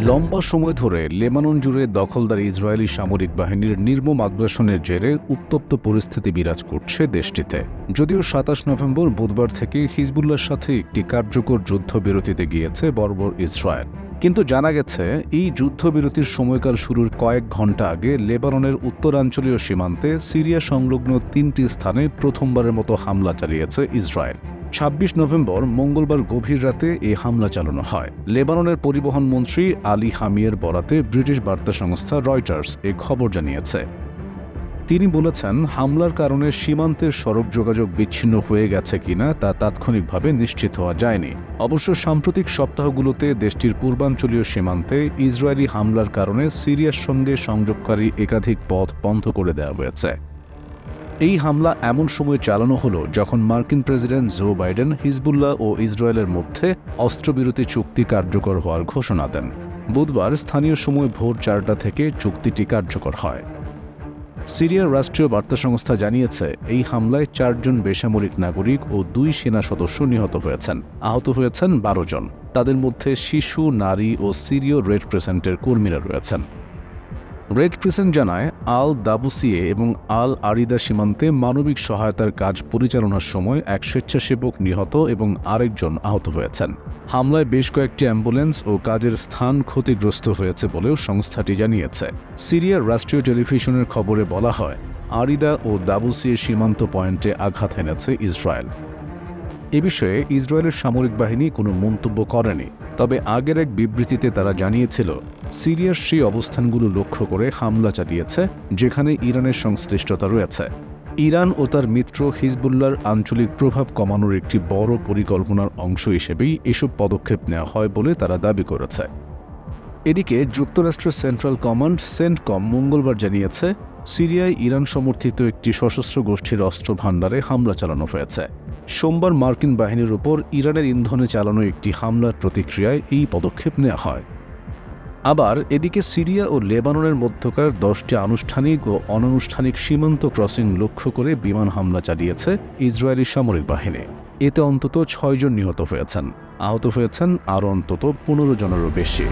লম্বা সময় ধরে লেবানন জুড়ে দখলদার ইসরায়েলি সামরিক বাহিনীর নির্মম আগ্রাসনের জেরে উত্তপ্ত পরিস্থিতি বিরাজ করছে দেশটিতে। যদিও ২৭ নভেম্বর বুধবার থেকে হিজবুল্লাহর সাথে একটি কার্যকর যুদ্ধবিরতিতে গিয়েছে বর্বর ইসরায়েল, কিন্তু জানা গেছে এই যুদ্ধবিরতির সময়কাল শুরুর কয়েক ঘণ্টা আগে লেবাননের উত্তরাঞ্চলীয় সীমান্তে সিরিয়া সংলগ্ন ৩টি স্থানে প্রথমবারের মতো হামলা চালিয়েছে ইসরায়েল। ২৬ নভেম্বর মঙ্গলবার গভীর রাতে এই হামলা চালানো হয়। লেবাননের পরিবহন মন্ত্রী আলী হামিয়ের বরাতে ব্রিটিশ বার্তা সংস্থা রয়টার্স এ খবর জানিয়েছে। তিনি বলেছেন, হামলার কারণে সীমান্তের সড়ক যোগাযোগ বিচ্ছিন্ন হয়ে গেছে কিনা তা তাৎক্ষণিকভাবে নিশ্চিত হওয়া যায়নি। অবশ্য সাম্প্রতিক সপ্তাহগুলোতে দেশটির পূর্বাঞ্চলীয় সীমান্তে ইসরায়েলি হামলার কারণে সিরিয়ার সঙ্গে সংযোগকারী একাধিক পথ বন্ধ করে দেওয়া হয়েছে। এই হামলা এমন সময় চালানো হলো যখন মার্কিন প্রেসিডেন্ট জো বাইডেন হিজবুল্লাহ ও ইসরায়েলের মধ্যে অস্ত্রবিরতি চুক্তি কার্যকর হওয়ার ঘোষণা দেন। বুধবার স্থানীয় সময় ভোর ৪টা থেকে চুক্তিটি কার্যকর হয়। সিরিয়ার রাষ্ট্রীয় বার্তা সংস্থা জানিয়েছে, এই হামলায় ৪ জন বেসামরিক নাগরিক ও ২ সেনা সদস্য নিহত হয়েছেন। আহত হয়েছেন ১২ জন। তাদের মধ্যে শিশু, নারী ও সিরীয় রেড ক্রিসেন্টের কর্মীরা রয়েছেন। রেড ক্রিসেন্ট জানায়, আল দাবুসিয়ে এবং আল আরিদা সীমান্তে মানবিক সহায়তার কাজ পরিচালনার সময় এক স্বেচ্ছাসেবক নিহত এবং আরেকজন আহত হয়েছেন। হামলায় বেশ কয়েকটি অ্যাম্বুলেন্স ও কাজের স্থান ক্ষতিগ্রস্ত হয়েছে বলেও সংস্থাটি জানিয়েছে। সিরিয়ার রাষ্ট্রীয় টেলিভিশনের খবরে বলা হয়, আরিদা ও দাবুসিয়ে সীমান্ত পয়েন্টে আঘাত এনেছে ইসরায়েল। এ বিষয়ে ইসরায়েলের সামরিক বাহিনী কোনো মন্তব্য করেনি, তবে আগের এক বিবৃতিতে তারা জানিয়েছিল, সিরিয়ার সেই অবস্থানগুলো লক্ষ্য করে হামলা চালিয়েছে যেখানে ইরানের সংশ্লিষ্টতা রয়েছে। ইরান ও তার মিত্র হিজবুল্লাহর আঞ্চলিক প্রভাব কমানোর একটি বড় পরিকল্পনার অংশ হিসেবেই এসব পদক্ষেপ নেওয়া হয় বলে তারা দাবি করেছে। এদিকে যুক্তরাষ্ট্রের সেন্ট্রাল কমান্ড সেন্টকম মঙ্গলবার জানিয়েছে, সিরিয়ায় ইরান সমর্থিত একটি সশস্ত্র গোষ্ঠীর অস্ত্র ভাণ্ডারে হামলা চালানো হয়েছে। সোমবার মার্কিন বাহিনীর উপর ইরানের ইন্ধনে চালানো একটি হামলার প্রতিক্রিয়ায় এই পদক্ষেপ নেওয়া হয়। আবার এদিকে সিরিয়া ও লেবাননের মধ্যকার 10টি আনুষ্ঠানিক ও অনানুষ্ঠানিক সীমান্ত ক্রসিং লক্ষ্য করে বিমান হামলা চালিয়েছে ইসরায়েলি সামরিক বাহিনী। এতে অন্তত 6 জন নিহত হয়েছেন। আহত হয়েছেন আরও অন্তত 15 জনেরও বেশি।